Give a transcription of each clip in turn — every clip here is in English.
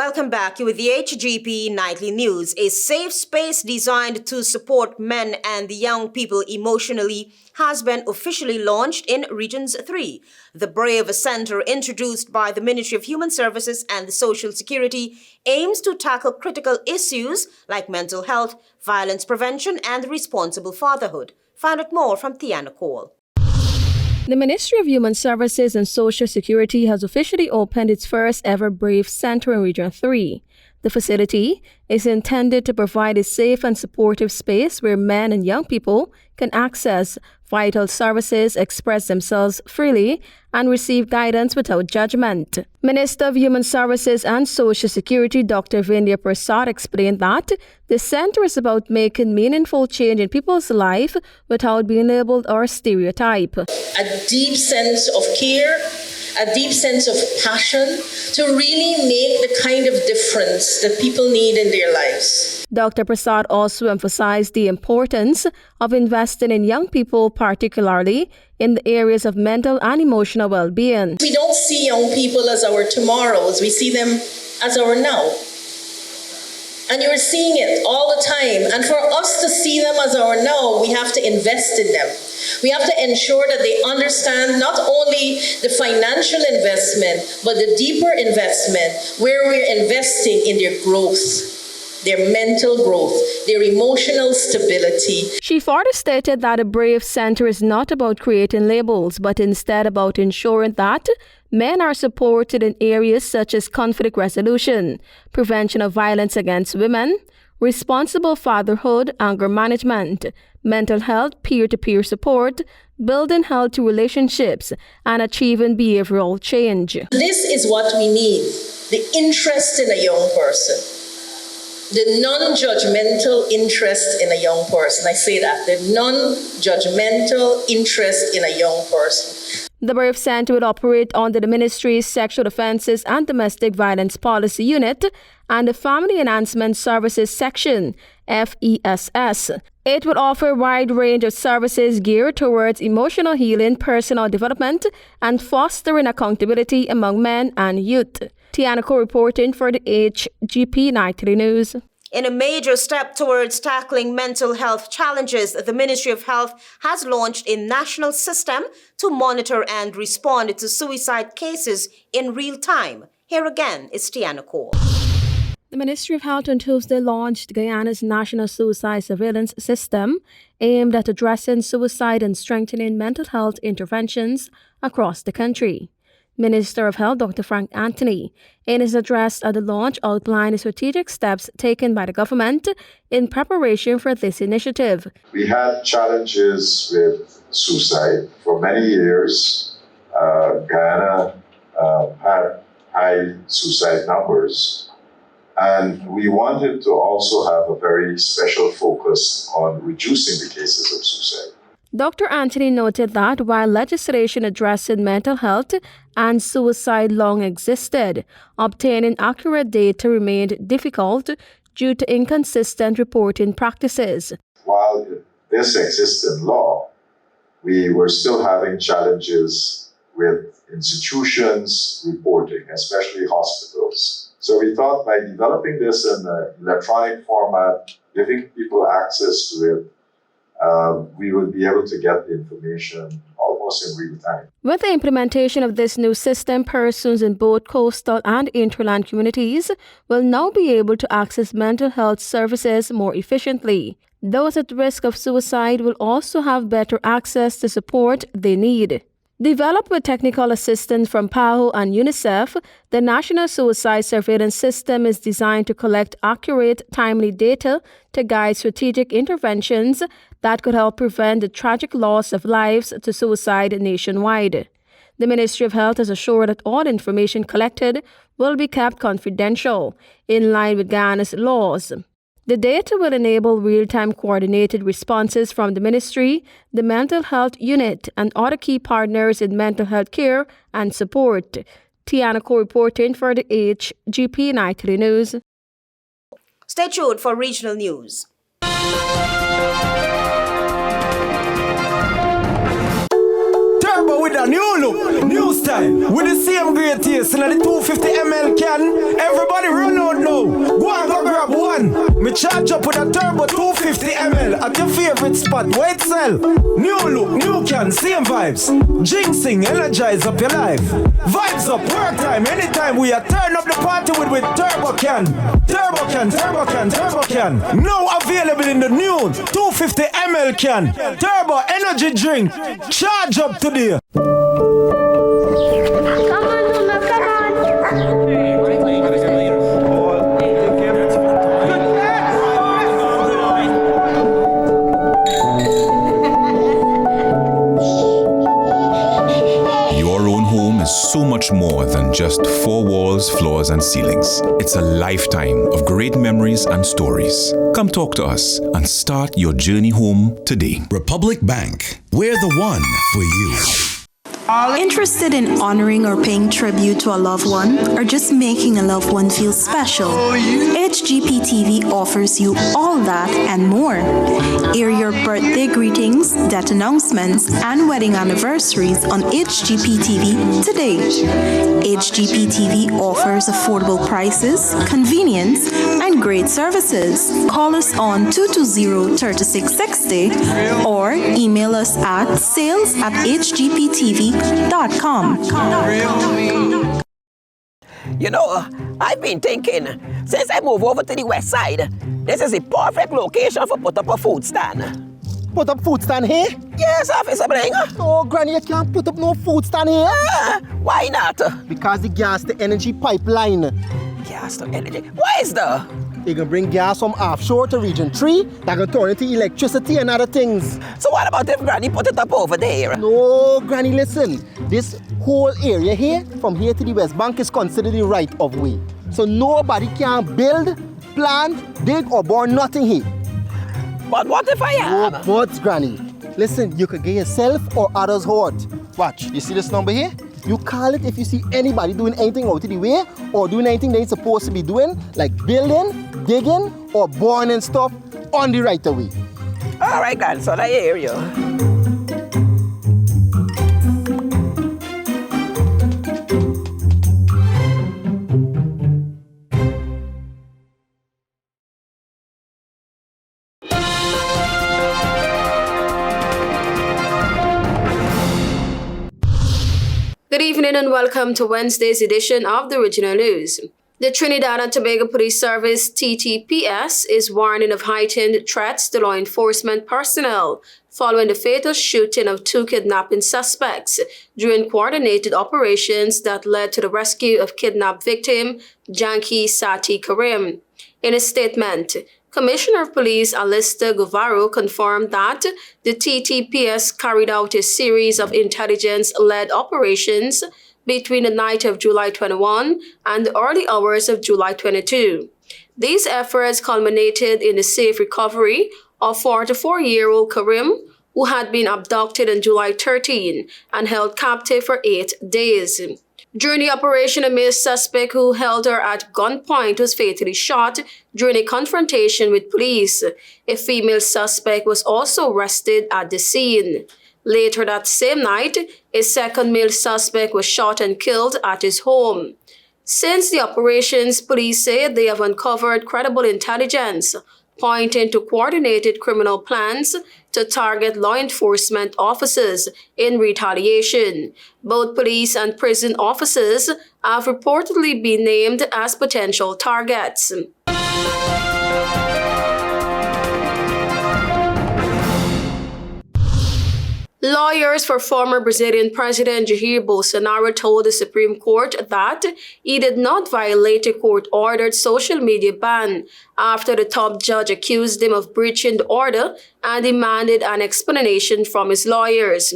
Welcome back with the HGP Nightly News. A safe space designed to support men and young people emotionally has been officially launched in Regions 3. The Brave Center, introduced by the Ministry of Human Services and Social Security, aims to tackle critical issues like mental health, violence prevention, and responsible fatherhood. Find out more from Tiana Cole. The Ministry of Human Services and Social Security has officially opened its first ever Brave Center in Region 3. The facility is intended to provide a safe and supportive space where men and young people can access vital services, express themselves freely, and receive guidance without judgment. Minister of Human Services and Social Security Dr. Vindhya Prasad explained that the center is about making meaningful change in people's life without being labeled or stereotyped. A deep sense of care, a deep sense of passion to really make the kind of difference that people need in their lives. Dr. Prasad also emphasized the importance of investing in young people, particularly in the areas of mental and emotional well-being. We don't see young people as our tomorrows, we see them as our now. And you're seeing it all the time. And for us to see them as our now, we have to invest in them. We have to ensure that they understand not only the financial investment, but the deeper investment where we're investing in their growth, their mental growth, their emotional stability. She further stated that a Brave Center is not about creating labels, but instead about ensuring that men are supported in areas such as conflict resolution, prevention of violence against women, responsible fatherhood, anger management, mental health, peer-to-peer support, building healthy relationships, and achieving behavioral change. This is what we need, the interest in a young person, the non-judgmental interest in a young person. I say that, the non-judgmental interest in a young person. The Brave Center will operate under the Ministry's Sexual Offences and Domestic Violence Policy Unit and the Family Enhancement Services Section, FESS. It will offer a wide range of services geared towards emotional healing, personal development, and fostering accountability among men and youth. Tiana Cole reporting for the HGP Nightly News. In a major step towards tackling mental health challenges, the Ministry of Health has launched a national system to monitor and respond to suicide cases in real time. Here again is Tiana Cole. The Ministry of Health on Tuesday launched Guyana's National Suicide Surveillance System, aimed at addressing suicide and strengthening mental health interventions across the country. Minister of Health Dr. Frank Anthony, in his address at the launch, outlined the strategic steps taken by the government in preparation for this initiative. We had challenges with suicide for many years. Guyana had high suicide numbers, and we wanted to also have a very special focus on reducing the cases of suicide. Dr. Anthony noted that while legislation addressing mental health and suicide long existed, obtaining accurate data remained difficult due to inconsistent reporting practices. While this exists in law, we were still having challenges with institutions reporting, especially hospitals. So we thought by developing this in an electronic format, giving people access to it, we would be able to get the information almost in real time. With the implementation of this new system, persons in both coastal and interland communities will now be able to access mental health services more efficiently. Those at risk of suicide will also have better access to support they need. Developed with technical assistance from PAHO and UNICEF, the National Suicide Surveillance System is designed to collect accurate, timely data to guide strategic interventions that could help prevent the tragic loss of lives to suicide nationwide. The Ministry of Health has assured that all information collected will be kept confidential, in line with Guyana's laws. The data will enable real-time coordinated responses from the Ministry, the Mental Health Unit, and other key partners in mental health care and support. Tiana Cole reporting for the HGP Nightly News. Stay tuned for regional news. Turbo with a new look, new style, with the same great taste in the 250 ml can. Everybody run We charge up with a turbo 250 ml at your favorite spot. Wait, sell. New look, new can, same vibes. Jinxing, energize up your life. Vibes up, work time, anytime we are turn up the party with turbo can. Turbo can, turbo can, turbo can. Now available in the new 250 ml can. Turbo energy drink. Charge up today. So much more than just four walls, floors, and ceilings. It's a lifetime of great memories and stories. Come talk to us and start your journey home today. Republic Bank, we're the one for you. Interested in honoring or paying tribute to a loved one, or just making a loved one feel special? HGP TV offers you all that and more. Air your birthday greetings, death announcements, and wedding anniversaries on HGP TV today. HGP TV offers affordable prices, convenience, and great services. Call us on 220-3660 or email us at sales@hgptv.com. You know, I've been thinking, since I moved over to the west side, this is the perfect location for put up a food stand. Put up food stand here? Yes, Officer Bring. Oh, Granny, you can't put up no food stand here. Why not? Because the gas to energy pipeline. Gas to energy? Why is that? You can bring gas from offshore to region 3, that can turn into electricity and other things. So what about if Granny put it up over there? No, Granny, listen. This whole area here, from here to the West Bank, is considered the right of way. So nobody can build, plant, dig, or burn nothing here. But what if I am? No, but, Granny, listen, you could get yourself or others hurt. Watch, you see this number here? You call it if you see anybody doing anything out of the way or doing anything they ain't supposed to be doing, like building, digging, or burning stuff on the right of way. All right, grandson, I hear you. Good evening and welcome to Wednesday's edition of the Regional News. The Trinidad and Tobago Police Service, TTPS, is warning of heightened threats to law enforcement personnel following the fatal shooting of 2 kidnapping suspects during coordinated operations that led to the rescue of kidnapped victim Janki Sati Karim. In a statement, Commissioner of Police Alistair Guevara confirmed that the TTPS carried out a series of intelligence-led operations between the night of July 21 and the early hours of July 22. These efforts culminated in the safe recovery of 44-year-old Karim, who had been abducted on July 13 and held captive for 8 days. During the operation, a male suspect who held her at gunpoint was fatally shot during a confrontation with police. A female suspect was also arrested at the scene. Later that same night, a second male suspect was shot and killed at his home. Since the operations, police say they have uncovered credible intelligence pointing to coordinated criminal plans to target law enforcement officers in retaliation. Both police and prison officers have reportedly been named as potential targets. Lawyers for former Brazilian President Jair Bolsonaro told the Supreme Court that he did not violate a court-ordered social media ban after the top judge accused him of breaching the order and demanded an explanation from his lawyers.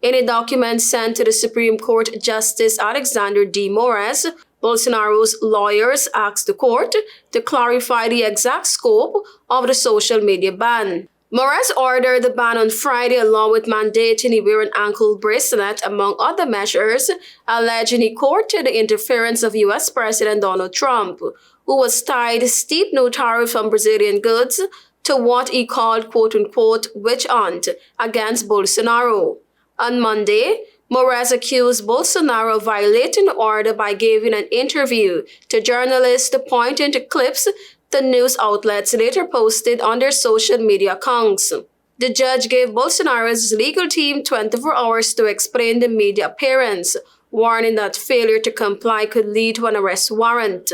In a document sent to the Supreme Court Justice Alexander D. Moraes, Bolsonaro's lawyers asked the court to clarify the exact scope of the social media ban. Moraes ordered the ban on Friday along with mandating he wear an ankle bracelet, among other measures, alleging he courted the interference of U.S. President Donald Trump, who was tied steep new tariff on Brazilian goods to what he called quote-unquote witch hunt against Bolsonaro. On Monday, Moraes accused Bolsonaro of violating the order by giving an interview to journalists pointing to clips the news outlets later posted on their social media accounts. The judge gave Bolsonaro's legal team 24 hours to explain the media appearance, warning that failure to comply could lead to an arrest warrant.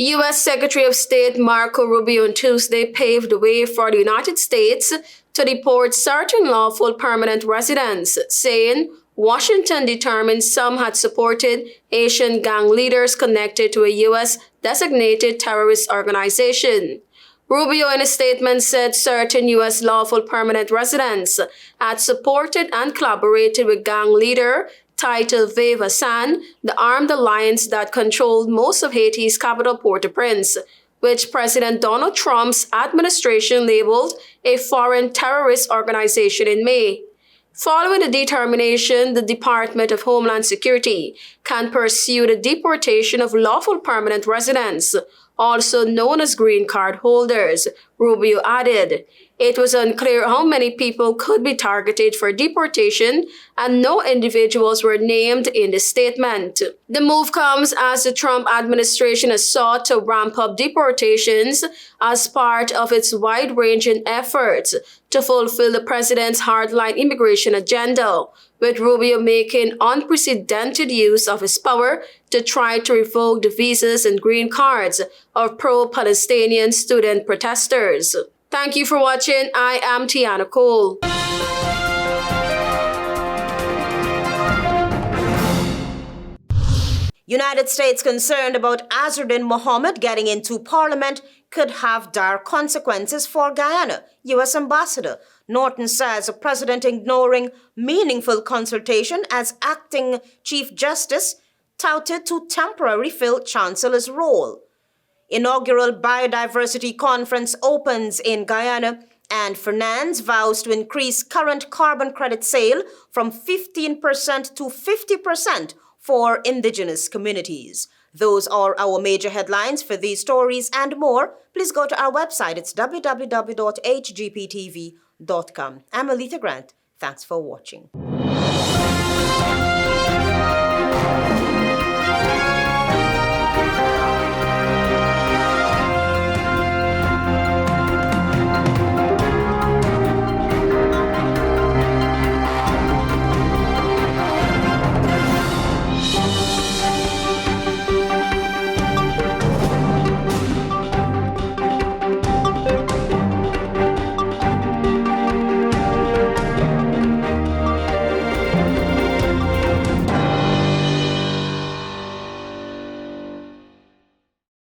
U.S. Secretary of State Marco Rubio on Tuesday paved the way for the United States to deport certain lawful permanent residents, saying Washington determined some had supported Asian gang leaders connected to a U.S. designated terrorist organization. Rubio in a statement said certain U.S. lawful permanent residents had supported and collaborated with gang leader titled Vive Hassan, the armed alliance that controlled most of Haiti's capital Port-au-Prince, which President Donald Trump's administration labeled a foreign terrorist organization in May. Following the determination, the Department of Homeland Security can pursue the deportation of lawful permanent residents, also known as green card holders, Rubio added. It was unclear how many people could be targeted for deportation, and no individuals were named in the statement. The move comes as the Trump administration has sought to ramp up deportations as part of its wide-ranging efforts to fulfill the president's hardline immigration agenda, with Rubio making unprecedented use of his power to try to revoke the visas and green cards of pro-Palestinian student protesters. Thank you for watching. I am Tiana Cole. United States concerned about Azzuddin Mohammed getting into parliament could have dire consequences for Guyana. U.S. Ambassador Norton says the president ignoring meaningful consultation as acting Chief Justice touted to temporarily fill Chancellor's role. Inaugural Biodiversity Conference opens in Guyana, and Fernandes vows to increase current carbon credit sale from 15% to 50% for indigenous communities. Those are our major headlines. For these stories and more, please go to our website. It's www.hgptv.com. I'm Alita Grant. Thanks for watching.